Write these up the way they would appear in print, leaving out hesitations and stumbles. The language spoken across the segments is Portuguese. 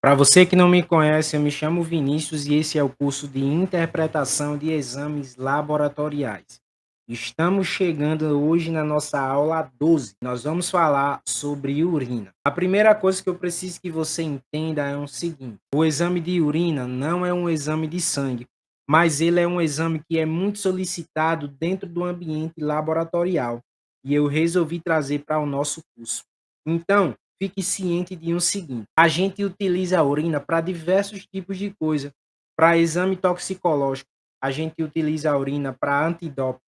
Para você que não me conhece, eu me chamo Vinícius e esse é o curso de Interpretação de Exames Laboratoriais. Estamos chegando hoje na nossa aula 12. Nós vamos falar sobre urina. A primeira coisa que eu preciso que você entenda é o seguinte: o exame de urina não é um exame de sangue, mas ele é um exame que é muito solicitado dentro do ambiente laboratorial e eu resolvi trazer para o nosso curso. Então, fique ciente de um seguinte: a gente utiliza a urina para diversos tipos de coisa. Para exame toxicológico, a gente utiliza a urina para antidoping,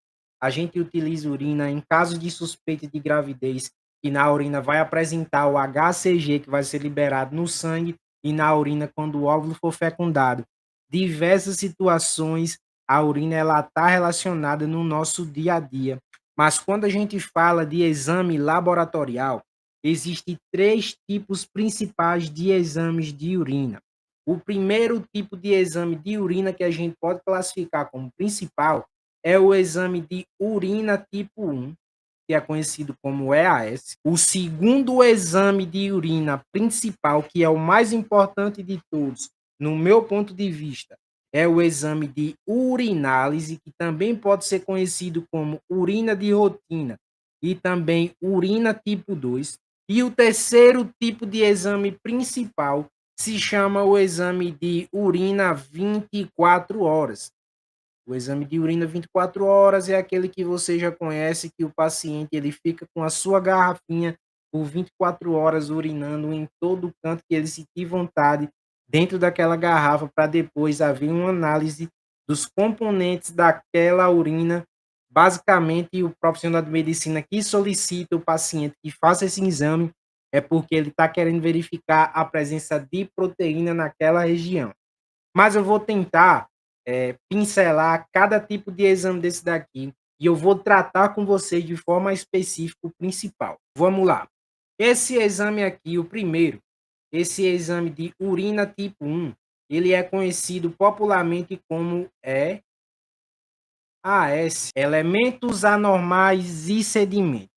a gente utiliza urina em caso de suspeita de gravidez, que na urina vai apresentar o HCG que vai ser liberado no sangue e na urina quando o óvulo for fecundado. Diversas situações, a urina ela está relacionada no nosso dia a dia. Mas quando a gente fala de exame laboratorial, existem três tipos principais de exames de urina. O primeiro tipo de exame de urina que a gente pode classificar como principal é o exame de urina tipo 1, que é conhecido como EAS. O segundo exame de urina principal, que é o mais importante de todos, no meu ponto de vista, é o exame de urinálise, que também pode ser conhecido como urina de rotina e também urina tipo 2. E o terceiro tipo de exame principal se chama o exame de urina 24 horas. O exame de urina 24 horas é aquele que você já conhece, que o paciente ele fica com a sua garrafinha por 24 horas urinando em todo canto que ele sentir vontade dentro daquela garrafa para depois haver uma análise dos componentes daquela urina. Basicamente, o profissional de medicina que solicita o paciente que faça esse exame é porque ele está querendo verificar a presença de proteína naquela região. Mas eu vou tentar pincelar cada tipo de exame desse daqui e eu vou tratar com vocês de forma específica o principal. Vamos lá. Esse exame aqui, o primeiro, esse exame de urina tipo 1, ele é conhecido popularmente como EAS, elementos anormais e sedimento.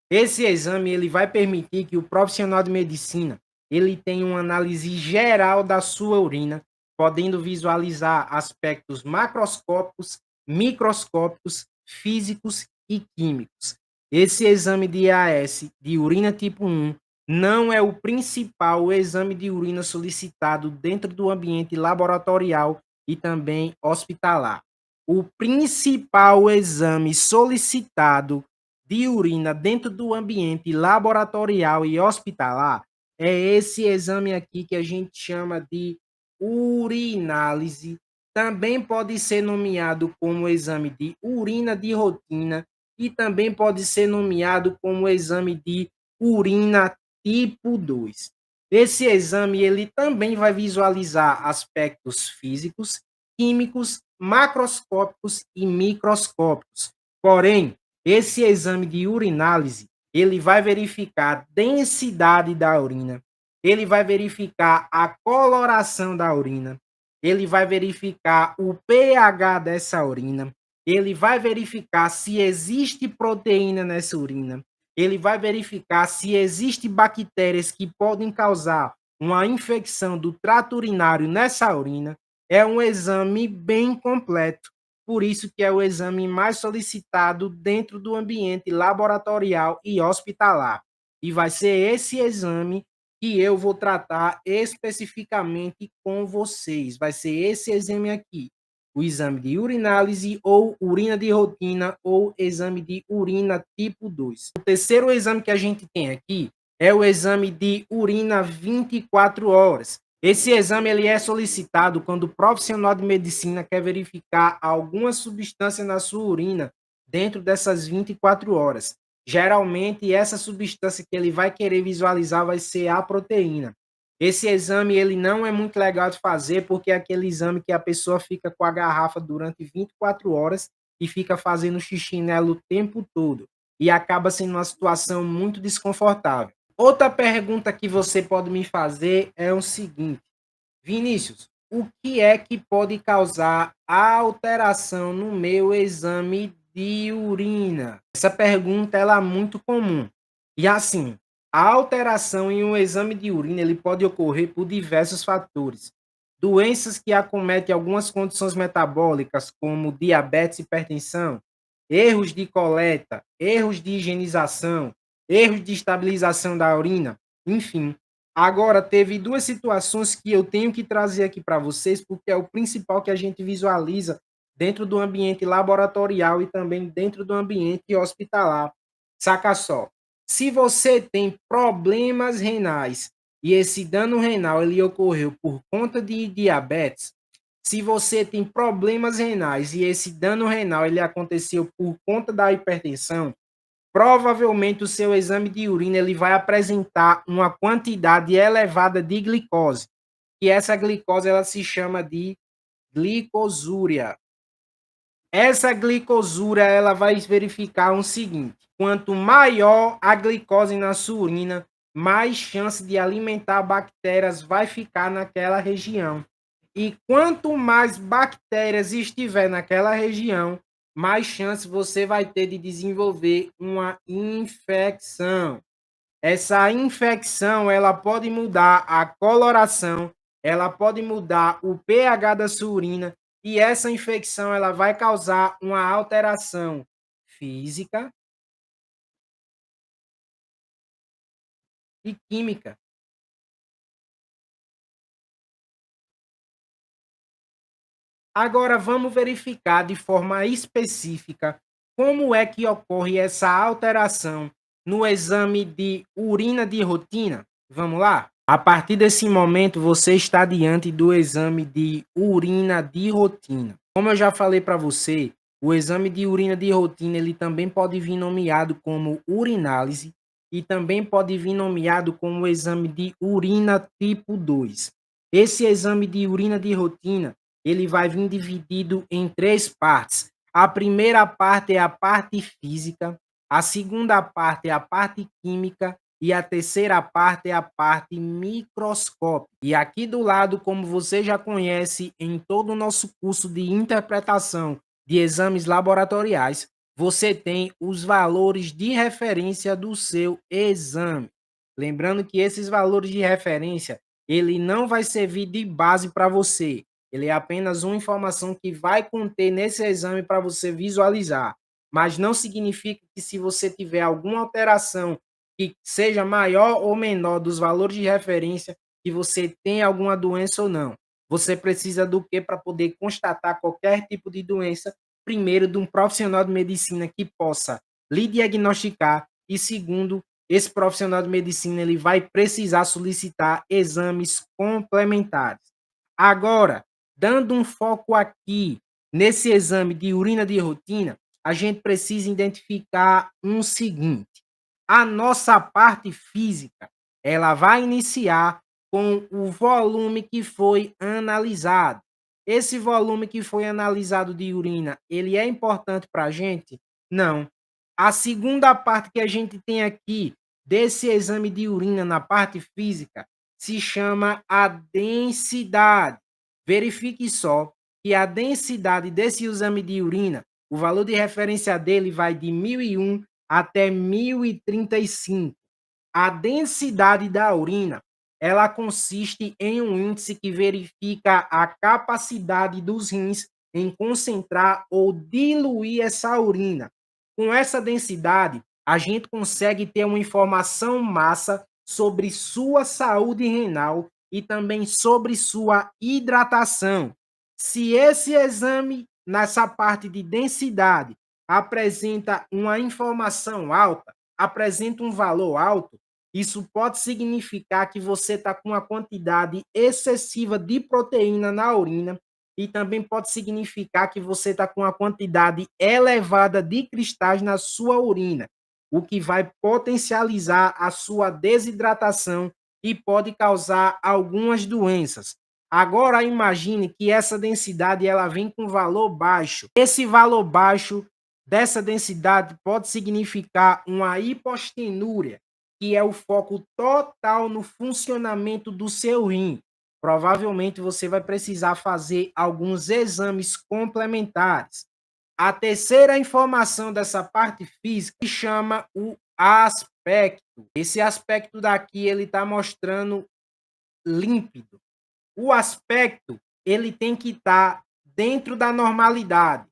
Esse exame ele vai permitir que o profissional de medicina ele tenha uma análise geral da sua urina, podendo visualizar aspectos macroscópicos, microscópicos, físicos e químicos. Esse exame de AS de urina tipo 1 não é o principal exame de urina solicitado dentro do ambiente laboratorial e também hospitalar. O principal exame solicitado de urina dentro do ambiente laboratorial e hospitalar é esse exame aqui que a gente chama de urinálise. Também pode ser nomeado como exame de urina de rotina e também pode ser nomeado como exame de urina tipo 2. Esse exame ele também vai visualizar aspectos físicos, químicos, macroscópicos e microscópicos. Porém, esse exame de urinálise, ele vai verificar a densidade da urina, ele vai verificar a coloração da urina, ele vai verificar o pH dessa urina, ele vai verificar se existe proteína nessa urina, ele vai verificar se existem bactérias que podem causar uma infecção do trato urinário nessa urina. É um exame bem completo. Por isso que é o exame mais solicitado dentro do ambiente laboratorial e hospitalar. E vai ser esse exame que eu vou tratar especificamente com vocês. Vai ser esse exame aqui, o exame de urinálise ou urina de rotina ou exame de urina tipo 2. O terceiro exame que a gente tem aqui é o exame de urina 24 horas. Esse exame ele é solicitado quando o profissional de medicina quer verificar alguma substância na sua urina dentro dessas 24 horas. Geralmente, essa substância que ele vai querer visualizar vai ser a proteína. Esse exame ele não é muito legal de fazer porque é aquele exame que a pessoa fica com a garrafa durante 24 horas e fica fazendo xixi nela o tempo todo. E acaba sendo uma situação muito desconfortável. Outra pergunta que você pode me fazer é o seguinte: Vinícius, o que é que pode causar alteração no meu exame de urina? Essa pergunta ela é muito comum. E assim, A alteração em um exame de urina ele pode ocorrer por diversos fatores. Doenças que acometem algumas condições metabólicas, como diabetes e hipertensão, erros de coleta, erros de higienização, erros de estabilização da urina, enfim. Agora, teve duas situações que eu tenho que trazer aqui para vocês, porque é o principal que a gente visualiza dentro do ambiente laboratorial e também dentro do ambiente hospitalar. Saca só. Se você tem problemas renais e esse dano renal ele ocorreu por conta de diabetes, se você tem problemas renais e esse dano renal ele aconteceu por conta da hipertensão, provavelmente o seu exame de urina ele vai apresentar uma quantidade elevada de glicose, e essa glicose ela se chama de glicosúria. Essa glicosura ela vai verificar o seguinte: quanto maior a glicose na sua urina, mais chance de alimentar bactérias vai ficar naquela região. E quanto mais bactérias estiver naquela região, mais chance você vai ter de desenvolver uma infecção. Essa infecção ela pode mudar a coloração, ela pode mudar o pH da sua urina e essa infecção ela vai causar uma alteração física e química. Agora vamos verificar de forma específica como é que ocorre essa alteração no exame de urina de rotina. Vamos lá? A partir desse momento, você está diante do exame de urina de rotina. Como eu já falei para você, o exame de urina de rotina ele também pode vir nomeado como urinálise e também pode vir nomeado como exame de urina tipo 2. Esse exame de urina de rotina ele vai vir dividido em três partes. A primeira parte é a parte física, a segunda parte é a parte química e a terceira parte é a parte microscópica. E aqui do lado, como você já conhece em todo o nosso curso de interpretação de exames laboratoriais, você tem os valores de referência do seu exame. Lembrando que esses valores de referência, ele não vai servir de base para você. Ele é apenas uma informação que vai conter nesse exame para você visualizar. Mas não significa que se você tiver alguma alteração que seja maior ou menor dos valores de referência, que você tem alguma doença ou não. Você precisa do que para poder constatar qualquer tipo de doença? Primeiro, de um profissional de medicina que possa lhe diagnosticar e segundo, esse profissional de medicina ele vai precisar solicitar exames complementares. Agora, dando um foco aqui nesse exame de urina de rotina, a gente precisa identificar um seguinte: a nossa parte física, ela vai iniciar com o volume que foi analisado. Esse volume que foi analisado de urina, ele é importante para a gente? Não. A segunda parte que a gente tem aqui desse exame de urina na parte física se chama a densidade. Verifique só que a densidade desse exame de urina, o valor de referência dele vai de 1001 até 1035. A densidade da urina, ela consiste em um índice que verifica a capacidade dos rins em concentrar ou diluir essa urina. Com essa densidade, a gente consegue ter uma informação massa sobre sua saúde renal e também sobre sua hidratação. Se esse exame, nessa parte de densidade, apresenta uma informação alta, apresenta um valor alto, isso pode significar que você está com uma quantidade excessiva de proteína na urina e também pode significar que você está com uma quantidade elevada de cristais na sua urina, o que vai potencializar a sua desidratação e pode causar algumas doenças. Agora imagine que essa densidade ela vem com valor baixo. Esse valor baixo dessa densidade pode significar uma hipostenúria, que é o foco total no funcionamento do seu rim. Provavelmente você vai precisar fazer alguns exames complementares. A terceira informação dessa parte física se chama o aspecto. esse aspecto daqui ele está mostrando límpido. O aspecto ele tem que estar dentro da normalidade.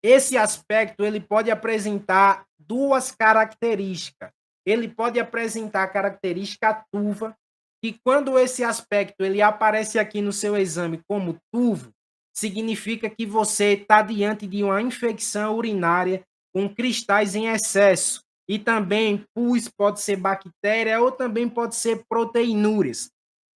Esse aspecto ele pode apresentar duas características. Ele pode apresentar a característica turva, que quando esse aspecto ele aparece aqui no seu exame como turvo, significa que você está diante de uma infecção urinária com cristais em excesso. E também pus pode ser bactéria ou também pode ser proteinúrias.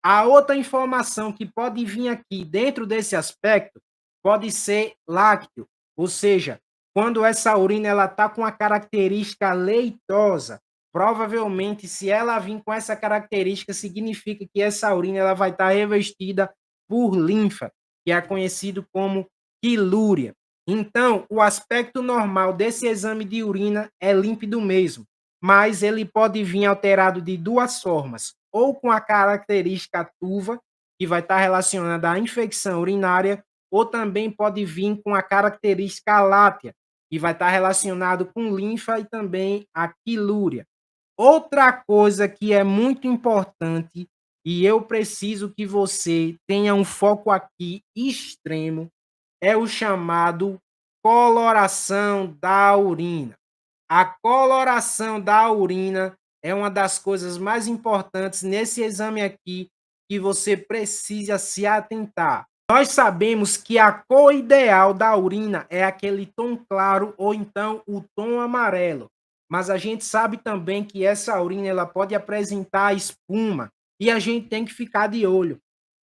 A outra informação que pode vir aqui dentro desse aspecto pode ser lácteo, ou seja, quando essa urina ela está com a característica leitosa, provavelmente se ela vir com essa característica, significa que essa urina ela vai estar revestida por linfa, que é conhecido como quilúria. Então, o aspecto normal desse exame de urina é límpido mesmo, mas ele pode vir alterado de duas formas, ou com a característica turva, que vai estar relacionada à infecção urinária, ou também pode vir com a característica látea, que vai estar relacionado com linfa e também a quilúria. Outra coisa que é muito importante e eu preciso que você tenha um foco aqui extremo é o chamado coloração da urina. A coloração da urina é uma das coisas mais importantes nesse exame aqui que você precisa se atentar. Nós sabemos que a cor ideal da urina é aquele tom claro ou então o tom amarelo. Mas a gente sabe também que essa urina ela pode apresentar espuma e a gente tem que ficar de olho.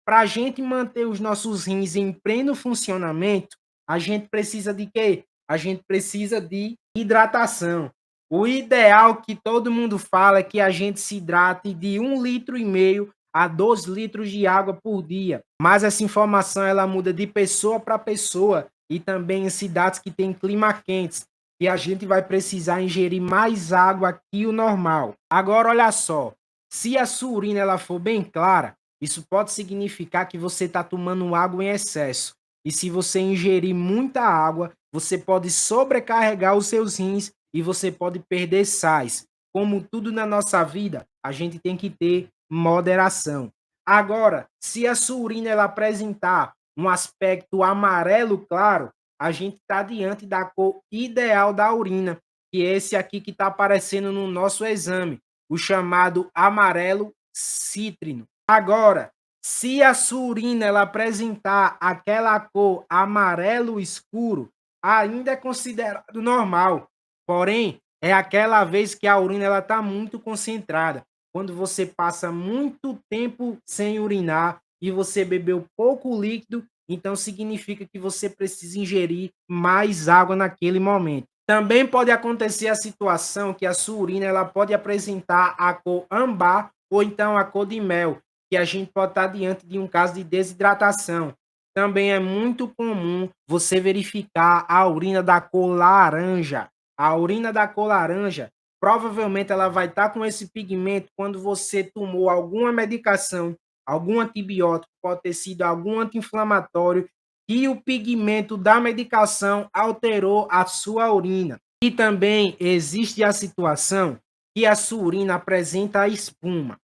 Para a gente manter os nossos rins em pleno funcionamento, a gente precisa de quê? A gente precisa de hidratação. O ideal que todo mundo fala é que a gente se hidrate de 1,5 litro a 2 litros de água por dia. Mas essa informação ela muda de pessoa para pessoa e também em cidades que têm clima quentes, e a gente vai precisar ingerir mais água que o normal. Agora olha só, se a sua urina ela for bem clara, isso pode significar que você está tomando água em excesso. E se você ingerir muita água, você pode sobrecarregar os seus rins e você pode perder sais. Como tudo na nossa vida, a gente tem que ter moderação. Agora, se a sua urina ela apresentar um aspecto amarelo claro, a gente está diante da cor ideal da urina, que é esse aqui que está aparecendo no nosso exame, o chamado amarelo cítrino. Agora, se a sua urina ela apresentar aquela cor amarelo escuro, ainda é considerado normal. Porém, é aquela vez que a urina está muito concentrada. Quando você passa muito tempo sem urinar e você bebeu pouco líquido, então significa que você precisa ingerir mais água naquele momento. Também pode acontecer a situação que a sua urina ela pode apresentar a cor âmbar ou então a cor de mel, que a gente pode estar diante de um caso de desidratação. Também é muito comum você verificar a urina da cor laranja. A urina da cor laranja, provavelmente ela vai estar com esse pigmento quando você tomou alguma medicação, algum antibiótico, pode ter sido algum anti-inflamatório, e o pigmento da medicação alterou a sua urina. E também existe a situação que a sua urina apresenta espuma.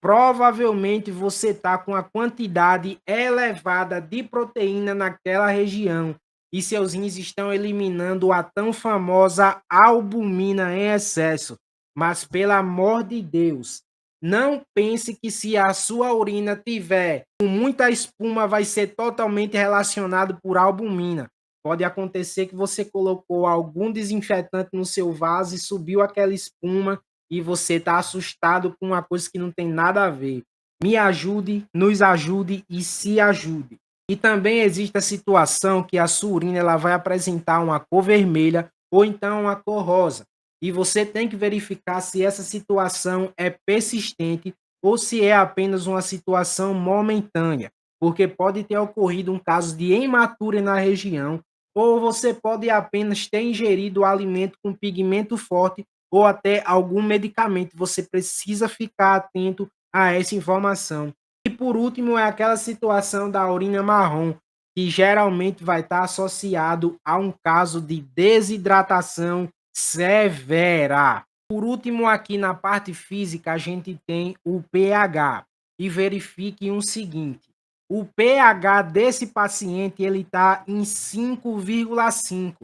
Provavelmente você está com a quantidade elevada de proteína naquela região e seus rins estão eliminando a tão famosa albumina em excesso. Mas, pelo amor de Deus, não pense que se a sua urina tiver com muita espuma, vai ser totalmente relacionado por albumina. Pode acontecer que você colocou algum desinfetante no seu vaso e subiu aquela espuma e você está assustado com uma coisa que não tem nada a ver. Me ajude, nos ajude e se ajude. E também existe a situação que a sua urina ela vai apresentar uma cor vermelha ou então uma cor rosa. E você tem que verificar se essa situação é persistente ou se é apenas uma situação momentânea, porque pode ter ocorrido um caso de hematura na região, ou você pode apenas ter ingerido alimento com pigmento forte ou até algum medicamento. Você precisa ficar atento a essa informação. E por último é aquela situação da urina marrom, que geralmente vai estar associado a um caso de desidratação severa. Por último, aqui na parte física, a gente tem o pH. E verifique o seguinte: o pH desse paciente ele está em 5,5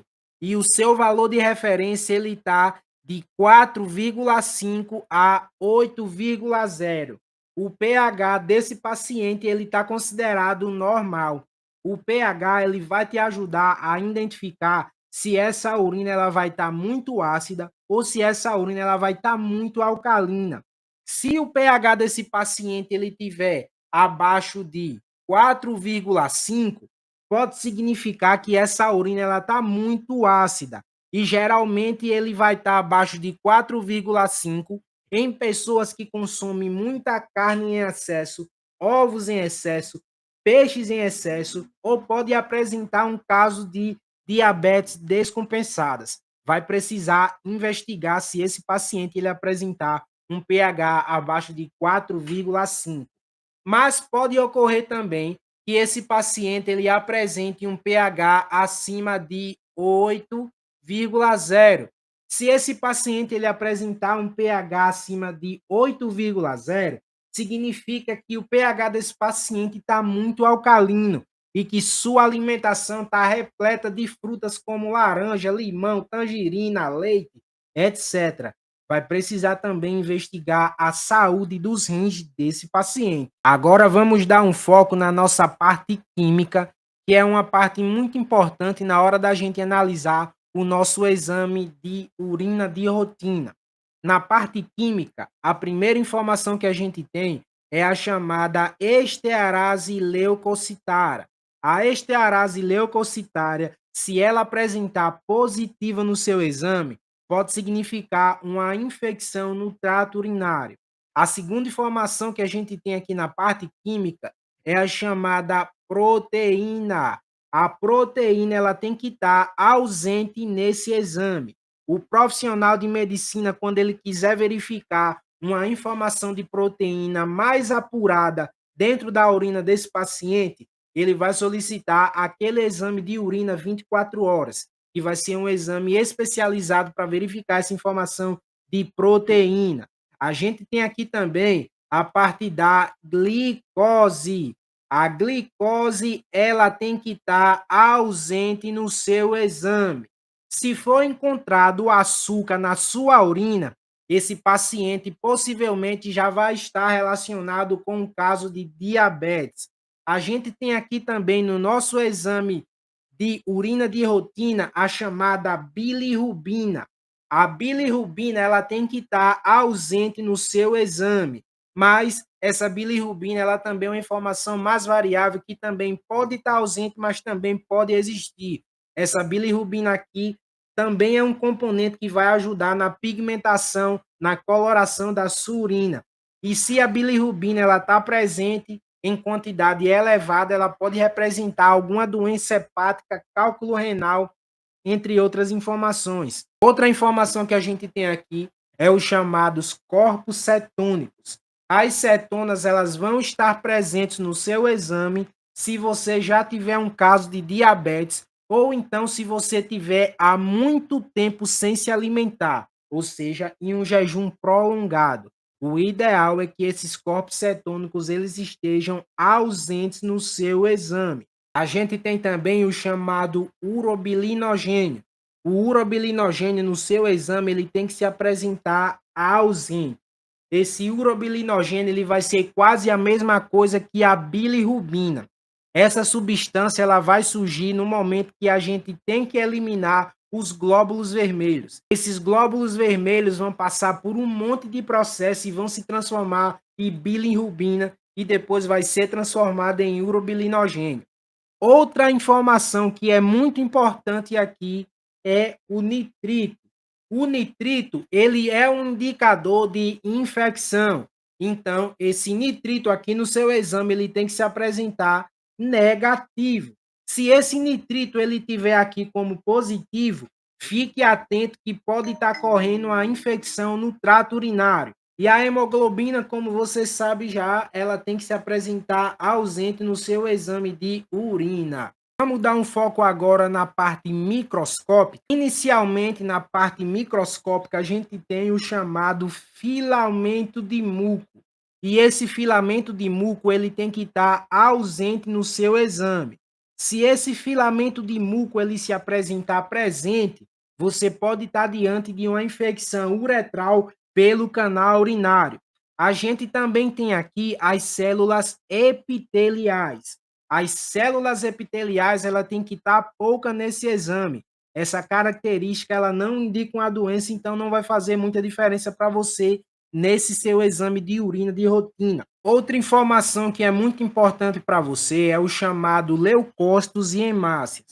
e o seu valor de referência ele está de 4,5 a 8,0. O pH desse paciente ele está considerado normal. O pH ele vai te ajudar a identificar se essa urina ela vai estar muito ácida ou se essa urina ela vai estar muito alcalina. Se o pH desse paciente ele tiver abaixo de 4,5, pode significar que essa urina ela está muito ácida. E geralmente ele vai estar abaixo de 4,5 em pessoas que consomem muita carne em excesso, ovos em excesso, peixes em excesso, ou pode apresentar um caso de diabetes descompensadas. Vai precisar investigar se esse paciente ele apresentar um pH abaixo de 4,5. Mas pode ocorrer também que esse paciente ele apresente um pH acima de 8,0. Se esse paciente ele apresentar um pH acima de 8,0, significa que o pH desse paciente está muito alcalino e que sua alimentação está repleta de frutas como laranja, limão, tangerina, leite, etc. Vai precisar também investigar a saúde dos rins desse paciente. Agora vamos dar um foco na nossa parte química, que é uma parte muito importante na hora da gente analisar o nosso exame de urina de rotina. Na parte química, a primeira informação que a gente tem é a chamada estearase leucocitária. A estearase leucocitária, se ela apresentar positiva no seu exame, pode significar uma infecção no trato urinário. A segunda informação que a gente tem aqui na parte química é a chamada proteína. A proteína ela tem que estar ausente nesse exame. O profissional de medicina, quando ele quiser verificar uma informação de proteína mais apurada dentro da urina desse paciente, ele vai solicitar aquele exame de urina 24 horas, que vai ser um exame especializado para verificar essa informação de proteína. A gente tem aqui também a parte da glicose. A glicose, ela tem que estar ausente no seu exame. Se for encontrado açúcar na sua urina, esse paciente possivelmente já vai estar relacionado com um caso de diabetes. A gente tem aqui também no nosso exame de urina de rotina a chamada bilirrubina. A bilirrubina ela tem que estar ausente no seu exame, mas essa bilirrubina ela também é uma informação mais variável que também pode estar ausente, mas também pode existir. Essa bilirrubina aqui também é um componente que vai ajudar na pigmentação, na coloração da sua urina. E se a bilirrubina ela está presente em quantidade elevada, ela pode representar alguma doença hepática, cálculo renal, entre outras informações. Outra informação que a gente tem aqui é os chamados corpos cetônicos. As cetonas elas vão estar presentes no seu exame se você já tiver um caso de diabetes ou então se você tiver há muito tempo sem se alimentar, ou seja, em um jejum prolongado. O ideal é que esses corpos cetônicos eles estejam ausentes no seu exame. A gente tem também o chamado urobilinogênio. O urobilinogênio no seu exame ele tem que se apresentar ausente. Esse urobilinogênio ele vai ser quase a mesma coisa que a bilirrubina. Essa substância ela vai surgir no momento que a gente tem que eliminar os glóbulos vermelhos. Esses glóbulos vermelhos vão passar por um monte de processo e vão se transformar em bilirrubina e depois vai ser transformada em urobilinogênio. Outra informação que é muito importante aqui é o nitrito. O nitrito, ele é um indicador de infecção. Então, esse nitrito aqui no seu exame, ele tem que se apresentar negativo. Se esse nitrito ele tiver aqui como positivo, fique atento que pode estar correndo a infecção no trato urinário. E a hemoglobina, como você sabe já, ela tem que se apresentar ausente no seu exame de urina. Vamos dar um foco agora na parte microscópica. Inicialmente, na parte microscópica, a gente tem o chamado filamento de muco. E esse filamento de muco, ele tem que estar ausente no seu exame. Se esse filamento de muco ele se apresentar presente, você pode estar diante de uma infecção uretral pelo canal urinário. A gente também tem aqui as células epiteliais. As células epiteliais, ela tem que estar pouca nesse exame. Essa característica, ela não indica uma doença, então não vai fazer muita diferença para você nesse seu exame de urina de rotina. Outra informação que é muito importante para você é o chamado leucócitos e hemácias.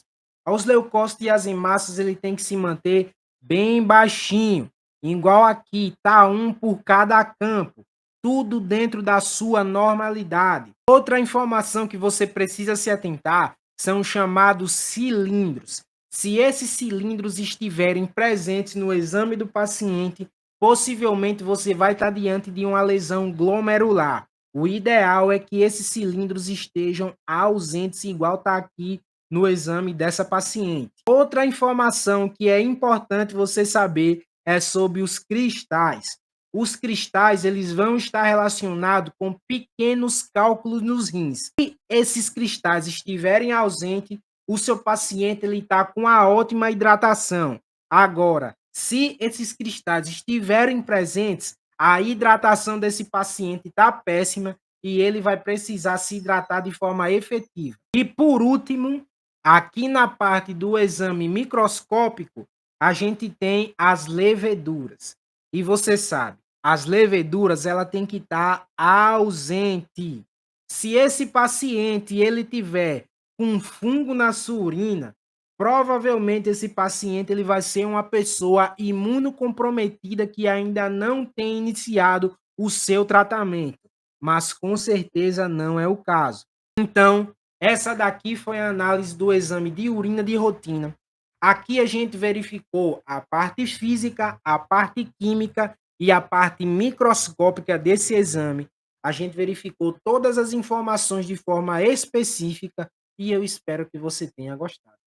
Os leucócitos e as hemácias, ele tem que se manter bem baixinho, igual aqui, tá? Um por cada campo, tudo dentro da sua normalidade. Outra informação que você precisa se atentar são os chamados cilindros. Se esses cilindros estiverem presentes no exame do paciente, possivelmente você vai estar diante de uma lesão glomerular. O ideal é que esses cilindros estejam ausentes, igual está aqui no exame dessa paciente. Outra informação que é importante você saber é sobre os cristais. Os cristais, eles vão estar relacionados com pequenos cálculos nos rins. Se esses cristais estiverem ausentes, o seu paciente ele está com a ótima hidratação. Agora, se esses cristais estiverem presentes, a hidratação desse paciente está péssima e ele vai precisar se hidratar de forma efetiva. E por último, aqui na parte do exame microscópico, a gente tem as leveduras. E você sabe, as leveduras ela tem que estar ausente. Se esse paciente ele tiver com fungo na sua urina, provavelmente esse paciente ele vai ser uma pessoa imunocomprometida que ainda não tem iniciado o seu tratamento, mas com certeza não é o caso. Então, essa daqui foi a análise do exame de urina de rotina. Aqui a gente verificou a parte física, a parte química e a parte microscópica desse exame. A gente verificou todas as informações de forma específica e eu espero que você tenha gostado.